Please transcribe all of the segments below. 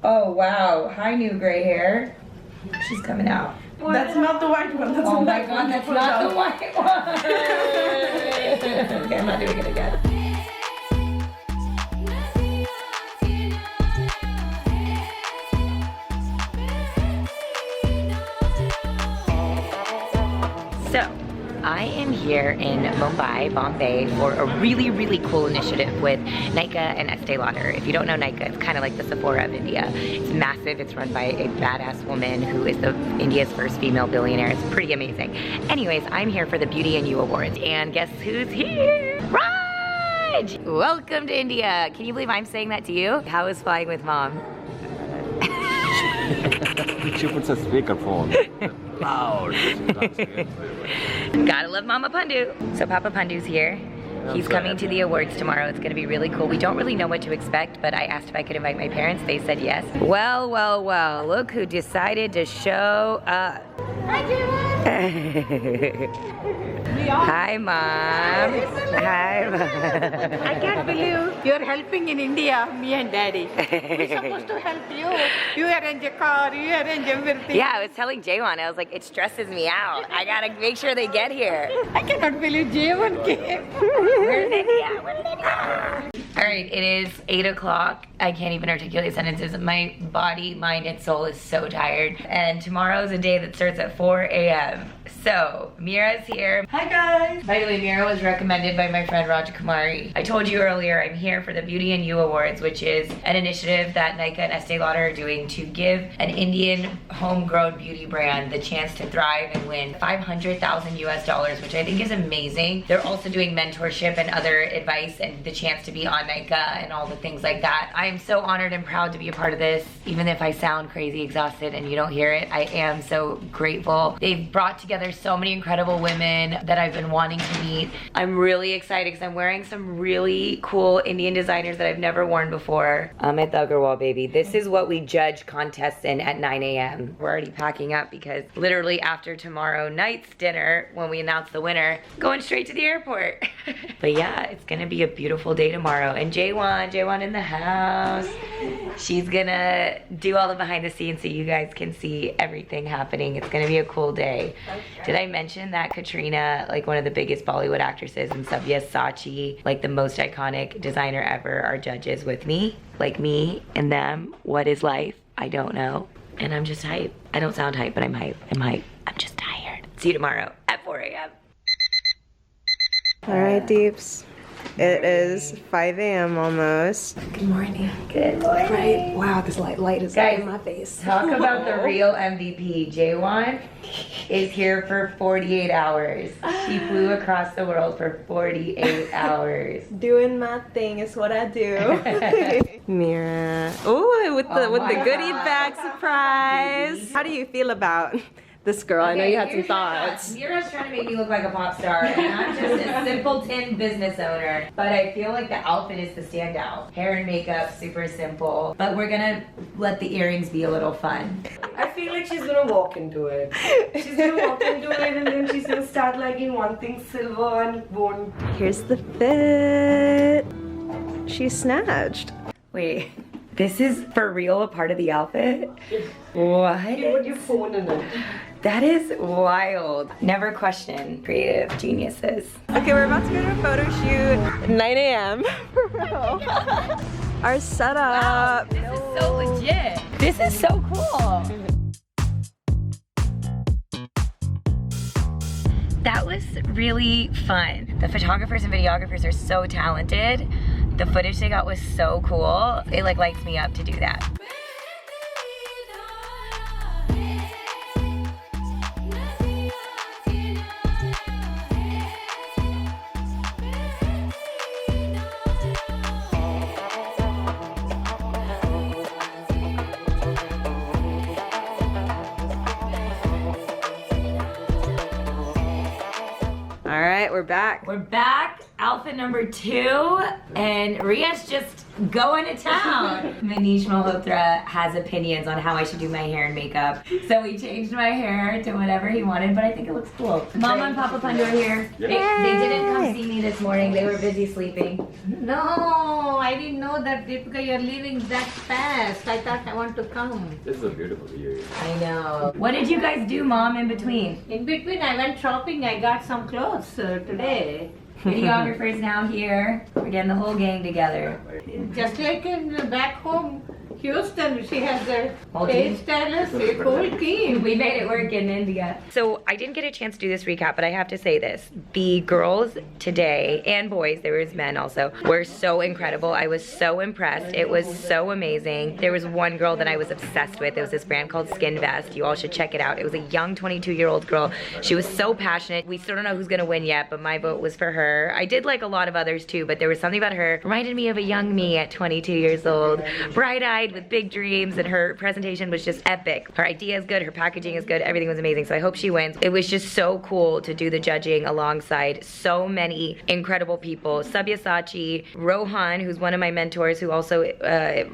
Oh wow, hi new gray hair. She's coming out. That's not the white one. That's Oh my god, that's not the white one. Okay, I'm not doing it again. So, I am here in Mumbai, Bombay, for a really cool initiative with Nykaa and Estée Lauder. If you don't know Nykaa, it's kind of like the Sephora of India. It's massive. It's run by a badass woman who is India's first female billionaire. It's pretty amazing. Anyways, I'm here for the Beauty and You Awards, and guess who's here? Raj! Welcome to India. Can you believe I'm saying that to you? How is flying with mom? She puts a speakerphone. Loud. Gotta love Mama Pandu. So Papa Pandu's here. He's coming to the awards tomorrow. It's gonna be really cool. We don't really know what to expect, but I asked if I could invite my parents. They said yes. Well, look who decided to show up. Hi, Hi, Mom. Hi, Mom. I can't believe you're helping in India, me and Daddy. We're supposed to help you. You arrange a car, you arrange everything. Yeah, I was telling Jaywan, I was like, it stresses me out. I gotta make sure they get here. I cannot believe J1 came. Where did they be at? Where did they be? All right, it is 8 o'clock. I can't even articulate sentences. My body, mind, and soul is so tired. And tomorrow's a day that starts at 4 a.m. So, Mira's here. Hi guys. By the way, Mira was recommended by my friend Rajakumari. I told you earlier, I'm here for the Beauty and You Awards, which is an initiative that Nykaa and Estée Lauder are doing to give an Indian homegrown beauty brand the chance to thrive and win $500,000 US, which I think is amazing. They're also doing mentorship and other advice and the chance to be on Nykaa and all the things like that. I am so honored and proud to be a part of this. Even if I sound crazy exhausted and you don't hear it, I am so grateful. They've brought together so many incredible women that I've been wanting to meet. I'm really excited because I'm wearing some really cool Indian designers that I've never worn before. Amit Agarwal, baby. This is what we judge contests in at 9 a.m. We're already packing up because literally after tomorrow night's dinner, when we announce the winner, going straight to the airport. But yeah, it's gonna be a beautiful day tomorrow. And J1 in the house. She's gonna do all the behind the scenes so you guys can see everything happening. It's gonna be a cool day. Did I mention that Katrina, like one of the biggest Bollywood actresses, and Sabyasachi, like the most iconic designer ever, are judges with me? Like me and them. What is life? I don't know. And I'm just hype. I don't sound hype, but I'm hype. I'm just tired. See you tomorrow at 4 a.m. All right, Deeps. It is 5 a.m. almost. Good morning. Good morning. Right? Wow, this light is in my face. Talk about the real MVP. J1 is here for 48 hours. She flew across the world for 48 hours. Doing my thing is what I do. Mira. Oh, with the goodie bag surprise. How do you feel about this girl? I know you had some thoughts. Mira's trying to make me look like a pop star, and I'm just a simpleton business owner. But I feel like the outfit is the standout. Hair and makeup, super simple. But we're gonna let the earrings be a little fun. I feel like she's gonna walk into it. She's gonna walk into it and then she's gonna start liking one thing silver and won't. Here's the fit. She snatched. Wait, this is for real a part of the outfit? What? You put your phone in it. That is wild. Never question creative geniuses. Okay, we're about to go to a photo shoot. 9 a.m. For real. Our setup. This is so legit. This is so cool. That was really fun. The photographers and videographers are so talented. The footage they got was so cool. It like lights me up to do that. All right, we're back. We're back, outfit number 2, and Ria's just going to town. Manish Malhotra has opinions on how I should do my hair and makeup. So we changed my hair to whatever he wanted, but I think it looks cool. Mama and Papa Pandu are here. They didn't come see me this morning. They were busy sleeping. No, I didn't know that, Deepica, you're leaving that fast. I thought I want to come. This is a beautiful view. I know. What did you guys do, Mom, in between? In between, I went shopping. I got some clothes today. Videographer's now here. We're getting the whole gang together. Just like in back home, Houston, she has a Whole team? hairstylist, a whole team. We made it work in India. So I didn't get a chance to do this recap, but I have to say this. The girls today, and boys, there was men also, were so incredible. I was so impressed. It was so amazing. There was one girl that I was obsessed with. It was this brand called Skin Vest. You all should check it out. It was a young 22-year-old girl. She was so passionate. We still don't know who's gonna win yet, but my vote was for her. I did like a lot of others too, but there was something about her, reminded me of a young me at 22 years old, bright-eyed with big dreams, and her presentation was just epic. Her idea is good, her packaging is good, everything was amazing, so I hope she wins. It was just so cool to do the judging alongside so many incredible people. Sabyasachi, Rohan, who's one of my mentors, who also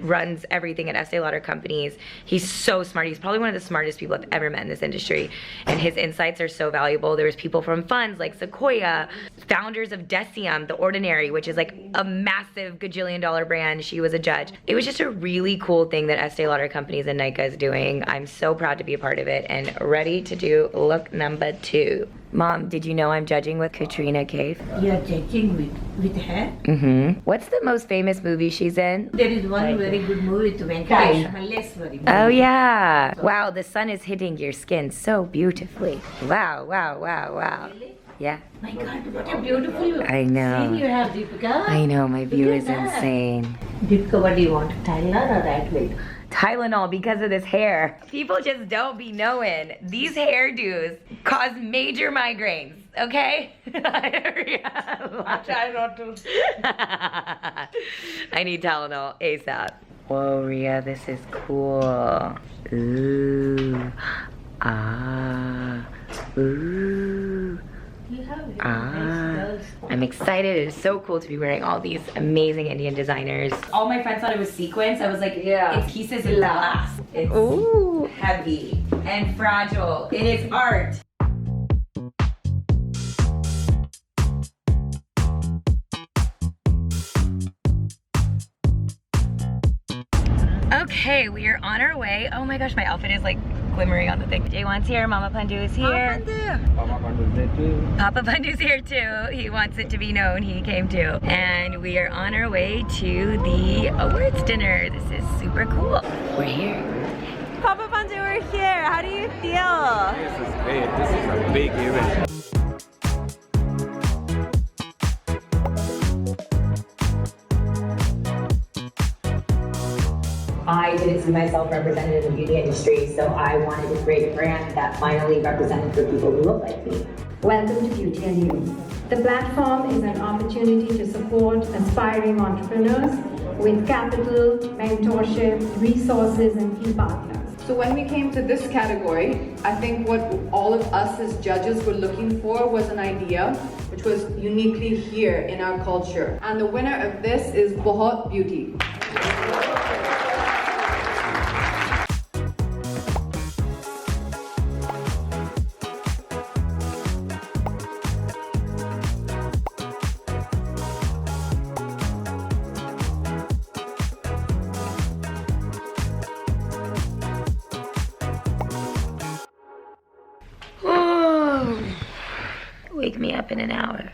runs everything at Estée Lauder Companies. He's so smart. He's probably one of the smartest people I've ever met in this industry, and his insights are so valuable. There was people from funds like Sequoia, founders of Decium, The Ordinary, which is like a massive gajillion-dollar brand. She was a judge. It was just a really cool thing that Estée Lauder Companies and Nykaa is doing. I'm so proud to be a part of it and ready to do look number 2. Mom, did you know I'm judging with Katrina Kaif? You're judging with her? Mm-hmm. What's the most famous movie she's in? There is one very good movie with Venkatesh Malleswari. Oh yeah. Wow, the sun is hitting your skin so beautifully. Wow, wow, wow, wow. Yeah. My God, what a beautiful I know. skin you have, Deepica. I know, my view Look at is that. insane. Deepica, what do you want? Tylenol or Advil? Tylenol because of this hair. People just don't be knowing. These hairdos cause major migraines, okay? I try not to. I need Tylenol ASAP. Whoa, Rhea, this is cool. Ooh. Ah. Ooh. You have very Ah, nice girls. I'm excited. It is so cool to be wearing all these amazing Indian designers. All my friends thought it was sequins. I was like, yeah, it's pieces of glass. It's Ooh. heavy and fragile. It is art. Okay, we are on our way. Oh my gosh, my outfit is like glimmering on the thing. Jaywan's here, Mama Pandu is here. Papa Pandu's here too. He wants it to be known he came too. And we are on our way to the awards dinner. This is super cool. We're here. Papa Pandu, we're here. How do you feel? This is great. This is a big event. I didn't see myself represented in the beauty industry, so I wanted to create a brand that finally represented the people who look like me. Welcome to Beauty and You. The platform is an opportunity to support aspiring entrepreneurs with capital, mentorship, resources, and key partners. So when we came to this category, I think what all of us as judges were looking for was an idea which was uniquely here in our culture. And the winner of this is Bahut Beauty. Wake me up in an hour.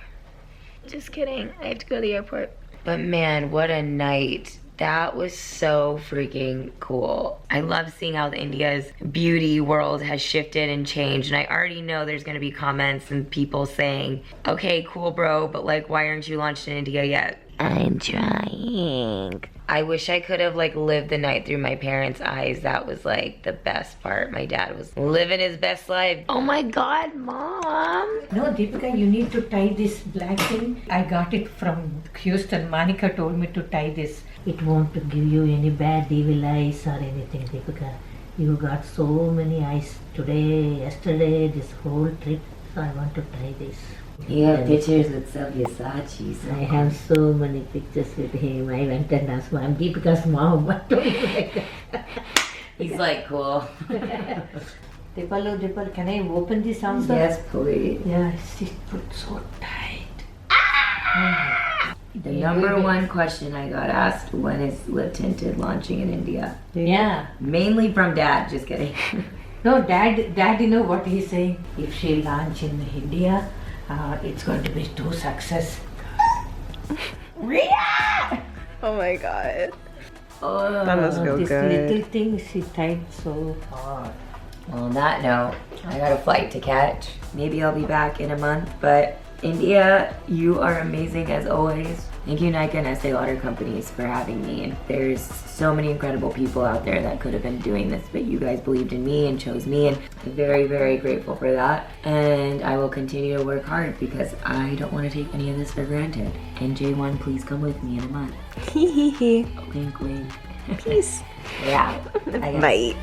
Just kidding. I have to go to the airport. But man, what a night. That was so freaking cool. I love seeing how India's beauty world has shifted and changed. And I already know there's gonna be comments and people saying, okay, cool bro, but like, why aren't you launched in India yet? I'm trying. I wish I could have like lived the night through my parents' eyes. That was like the best part. My dad was living his best life. Oh my God, Mom. No, Deepica, you need to tie this black thing. I got it from Houston. Monica told me to tie this. It won't give you any bad evil eyes or anything, Deepica. You got so many eyes today, yesterday, this whole trip. So I want to try this. You have pictures with Sabyasachi. I have so many pictures with him. I went and asked I'm Deepica's mom. What do you like that? He's like, cool. Dipal, can I open this also? Yes, please. Yeah, it's put so tight. The number one question I got asked, when is lip tinted launching in India? Yeah. Mainly from Dad, just kidding. No, Dad, you know what he's saying? If she launch in India, it's going to be too success. Ria! Oh my god. Oh, That must feel This good. little thing she tied so hard. well, on that note, I got a flight to catch. Maybe I'll be back in a month, but India, you are amazing as always. Thank you, Nykaa and Estée Lauder Companies, for having me. And there's so many incredible people out there that could have been doing this, but you guys believed in me and chose me, and I'm very, very grateful for that. And I will continue to work hard because I don't want to take any of this for granted. And J1, please come with me in a month. Hee hee hee. Wink, wink. Peace. Yeah. I guess. Bye.